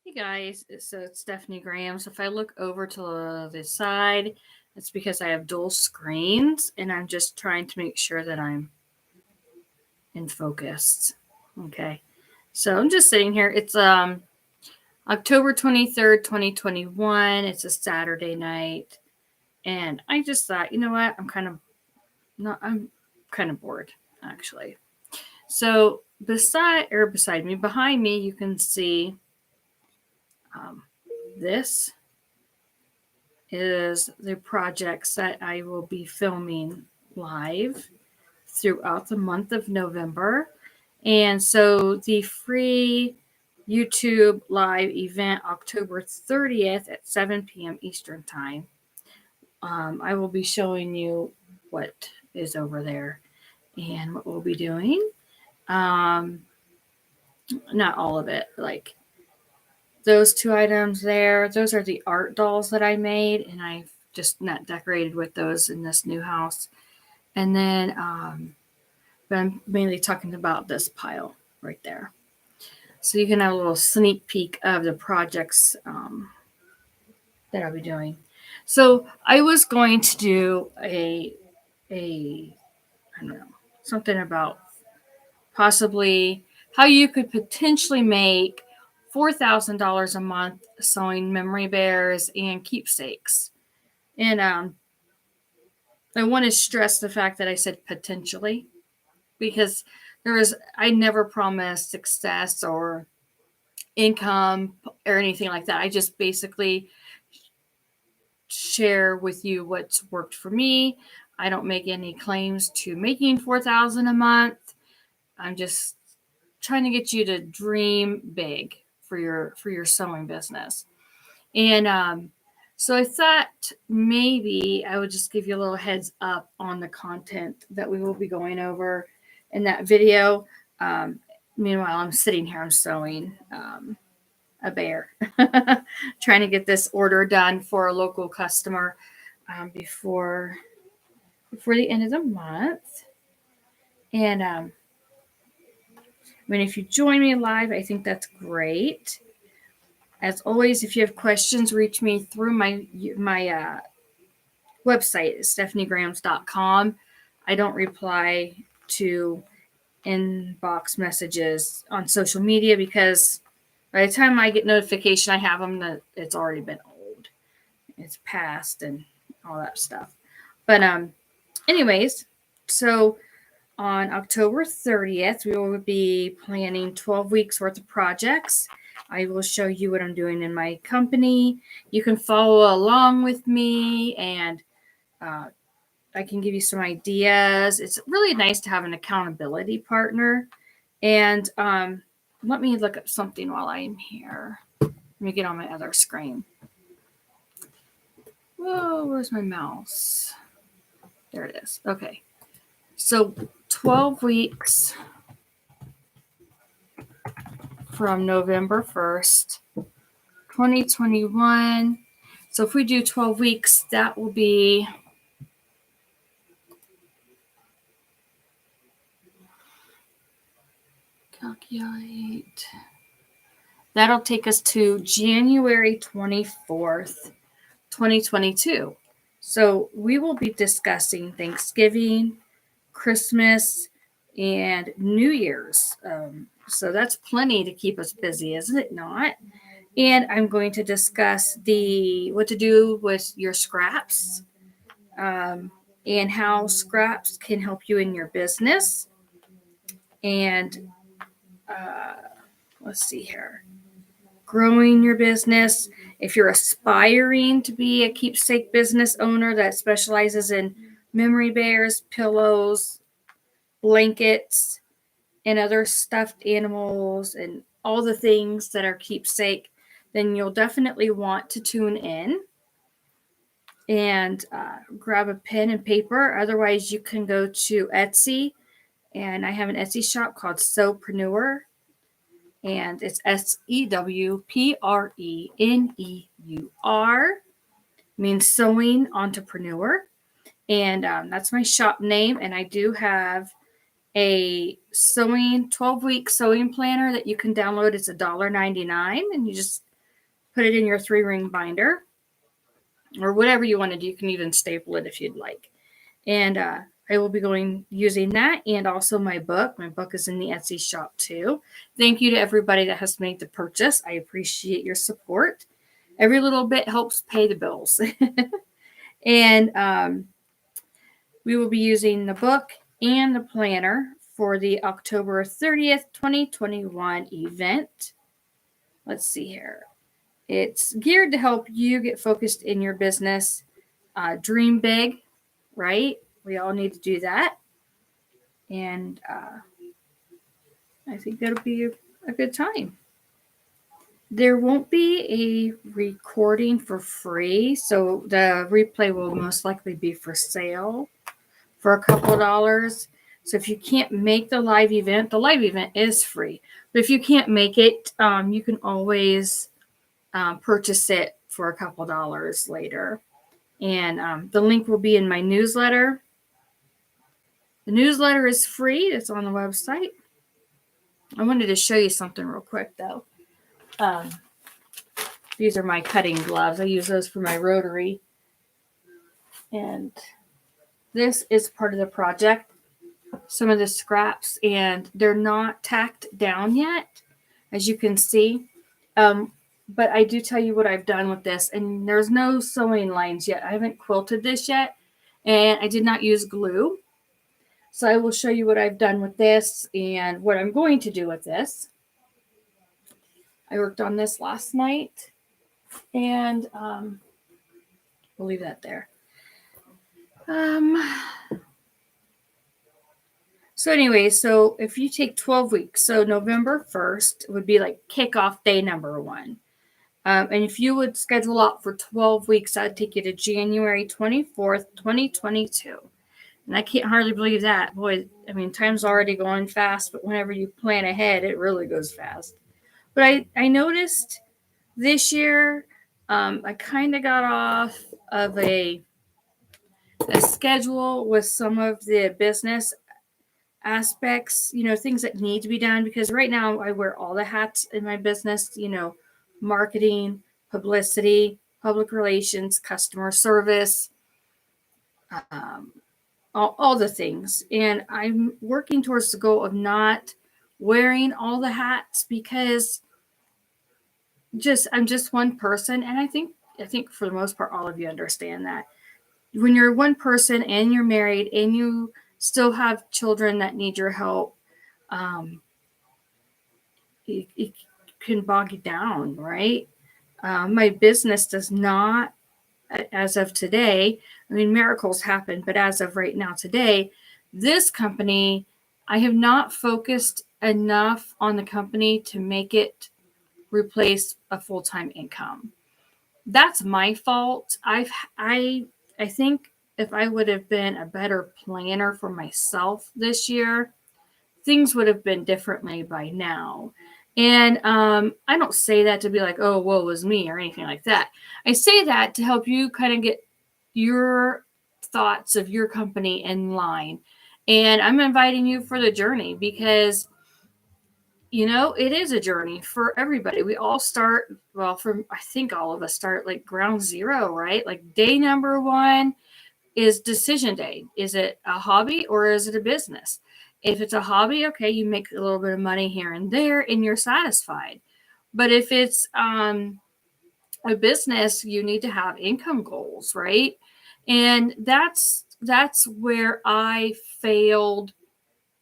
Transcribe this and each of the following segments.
Hey guys, so it's Stephanie Graham. So if I look over to the side, it's because I have dual screens and I'm just trying to make sure that I'm in focus. Okay. So I'm just sitting here. It's October 23rd, 2021. It's a Saturday night. And I just thought, you know what? I'm kind of bored actually. So beside me, behind me, you can see this is the projects that I will be filming live throughout the month of November. And so the free YouTube live event, October 30th at 7 p.m. Eastern Time, I will be showing you what is over there and what we'll be doing. Um, Not all of it, like those two items there, those are the art dolls that I made, and I've just not decorated with those in this new house. And then, but I'm mainly talking about this pile right there. So you can have a little sneak peek of the projects that I'll be doing. So I was going to do a I don't know, something about possibly how you could potentially make $4,000 a month sewing memory bears and keepsakes. And I want to stress the fact that I said potentially because I never promised success or income or anything like that. I just basically share with you what's worked for me. I don't make any claims to making 4,000 a month. I'm just trying to get you to dream big for your sewing business. And so I thought maybe I would just give you a little heads up on the content that we will be going over in that video. Meanwhile, I'm sitting here, I'm sewing a bear, trying to get this order done for a local customer before the end of the month. And if you join me live, I think that's great. As always, if you have questions, reach me through my website, stephaniegrams.com. I don't reply to inbox messages on social media because by the time I get notification, I have them that it's already been old. It's past and all that stuff. But anyways, so on October 30th, we will be planning 12 weeks worth of projects. I will show you what I'm doing in my company. You can follow along with me and I can give you some ideas. It's really nice to have an accountability partner. And let me look up something while I'm here. Let me get on my other screen. Whoa, where's my mouse? There it is. Okay. So 12 weeks from November 1st, 2021. So if we do 12 weeks, that will be calculate. That'll take us to January 24th, 2022. So we will be discussing Thanksgiving, Christmas, and New Year's. So that's plenty to keep us busy, isn't it not? And I'm going to discuss what to do with your scraps and how scraps can help you in your business. And let's see here. Growing your business. If you're aspiring to be a keepsake business owner that specializes in memory bears, pillows, blankets, and other stuffed animals and all the things that are keepsake, then you'll definitely want to tune in and grab a pen and paper. Otherwise, you can go to Etsy, and I have an Etsy shop called Sewpreneur, and it's SEWPRENEUR, means sewing entrepreneur, and that's my shop name. And I do have a 12-week sewing planner that you can download. It's $1.99, and you just put it in your 3-ring binder or whatever you want to do. You can even staple it if you'd like. And I will be using that and also my book. My book is in the Etsy shop too. Thank you to everybody that has made the purchase. I appreciate your support. Every little bit helps pay the bills. And we will be using the book and the planner for the October 30th, 2021 event. Let's see here. It's geared to help you get focused in your business. Dream big, right? We all need to do that. And I think that'll be a good time. There won't be a recording for free, so the replay will most likely be for sale for a couple of dollars. So if you can't make the live event is free. But if you can't make it, you can always purchase it for a couple of dollars later. And the link will be in my newsletter. The newsletter is free. It's on the website. I wanted to show you something real quick, though. These are my cutting gloves. I use those for my rotary. And this is part of the project. Some of the scraps, and they're not tacked down yet, as you can see. But I do tell you what I've done with this, and there's no sewing lines yet. I haven't quilted this yet, and I did not use glue. So I will show you what I've done with this and what I'm going to do with this. I worked on this last night, and we'll leave that there. So anyway, so if you take 12 weeks, so November 1st would be like kickoff day number 1. And if you would schedule out for 12 weeks, that'd take you to January 24th, 2022. And I can't hardly believe that. Boy, I mean, time's already going fast, but whenever you plan ahead, it really goes fast. But I noticed this year, I kind of got off of a schedule with some of the business aspects, things that need to be done, because right now I wear all the hats in my business, marketing, publicity, public relations, customer service, all the things. And I'm working towards the goal of not wearing all the hats, because I'm just one person. And I think for the most part, all of you understand that when you're one person and you're married and you still have children that need your help, it can bog you down, right? My business does not, as of today, I mean, miracles happen, but as of right now, today, this company, I have not focused enough on the company to make it replace a full-time income. That's my fault. I think if I would have been a better planner for myself this year, things would have been differently by now. And I don't say that to be like, oh, woe was me or anything like that. I say that to help you kind of get your thoughts of your company in line. And I'm inviting you for the journey, because it is a journey for everybody. We all start, I think all of us start like ground zero, right? Like day number 1 is decision day. Is it a hobby or is it a business? If it's a hobby, okay, you make a little bit of money here and there and you're satisfied. But if it's a business, you need to have income goals, right? And that's where I failed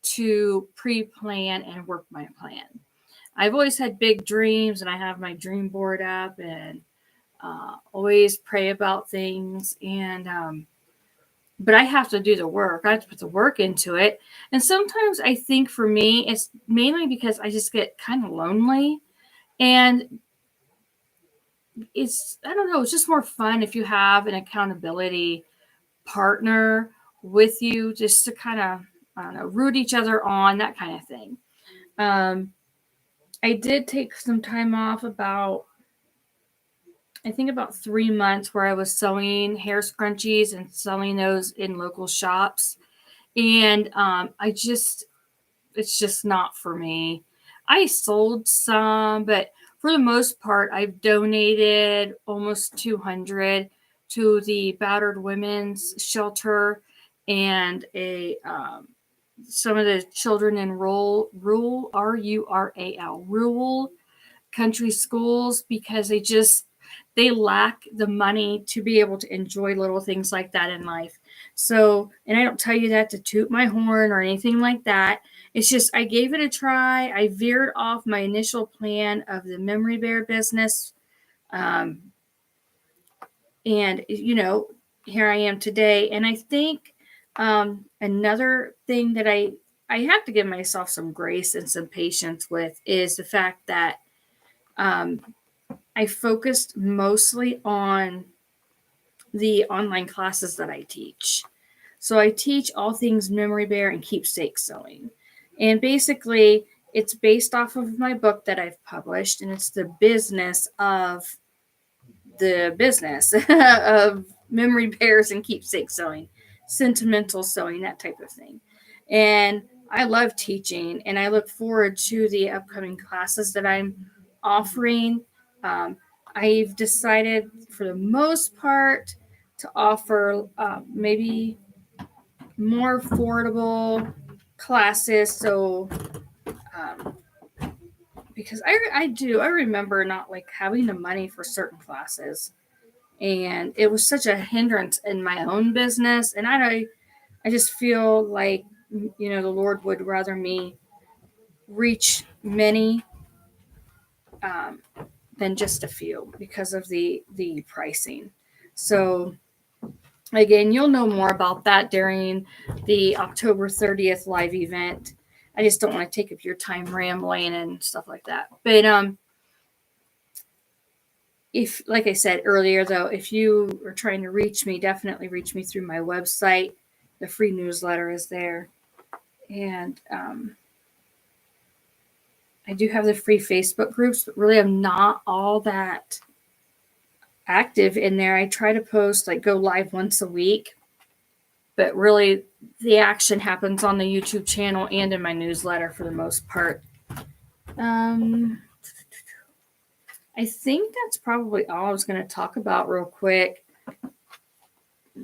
to pre-plan and work my plan. I've always had big dreams, and I have my dream board up, and always pray about things. And but I have to do the work. I have to put the work into it. And sometimes I think for me, it's mainly because I just get kind of lonely. And I don't know, it's just more fun if you have an accountability partner with you, just to kind of, I don't know, root each other on, that kind of thing. I did take some time off about 3 months, where I was sewing hair scrunchies and selling those in local shops. And it's just not for me. I sold some, but for the most part, I've donated almost 200 to the Battered Women's Shelter and some of the children in rural rural country schools, because they lack the money to be able to enjoy little things like that in life. So, and I don't tell you that to toot my horn or anything like that. It's just I gave it a try. I veered off my initial plan of the memory bear business. And here I am today. And I think another thing that I have to give myself some grace and some patience with is the fact that I focused mostly on the online classes that I teach. So I teach all things memory bear and keepsake sewing. And basically, it's based off of my book that I've published, and it's the business of memory bears and keepsake sewing, sentimental sewing, that type of thing. And I love teaching, and I look forward to the upcoming classes that I'm offering. I've decided, for the most part, to offer maybe more affordable classes. So, because I remember not like having the money for certain classes, and it was such a hindrance in my own business. And I just feel like, the Lord would rather me reach many than just a few because of the pricing. So again, you'll know more about that during the October 30th live event. I just don't want to take up your time rambling and stuff like that. But if, like I said earlier, though, if you are trying to reach me, definitely reach me through my website. The free newsletter is there. And I do have the free Facebook groups, but really I'm not all that active in there. I try to post, like, go live once a week, but really the action happens on the YouTube channel and in my newsletter for the most part. I think that's probably all I was going to talk about real quick,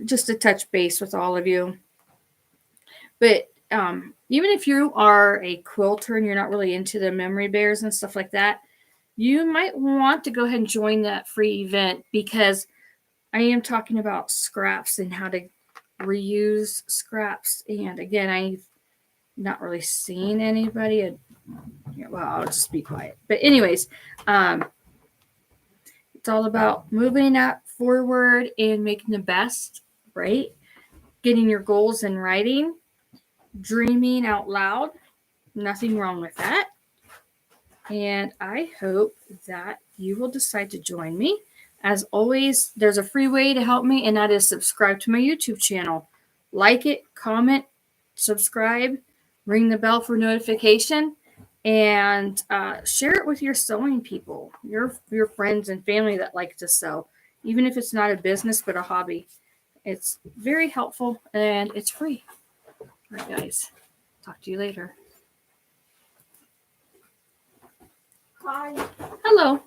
just to touch base with all of you. But even if you are a quilter and you're not really into the memory bears and stuff like that, you might want to go ahead and join that free event, because I am talking about scraps and how to reuse scraps. And again, I've not really seen anybody. Well, I'll just be quiet. But anyways, it's all about moving up forward and making the best, right? Getting your goals in writing, dreaming out loud. Nothing wrong with that. And I hope that you will decide to join me. As always, there's a free way to help me, and that is subscribe to my YouTube channel. Like it, comment, subscribe, ring the bell for notification, and share it with your sewing people, your friends and family that like to sew, even if it's not a business but a hobby. It's very helpful, and it's free. All right, guys. Talk to you later. Hi. Hello.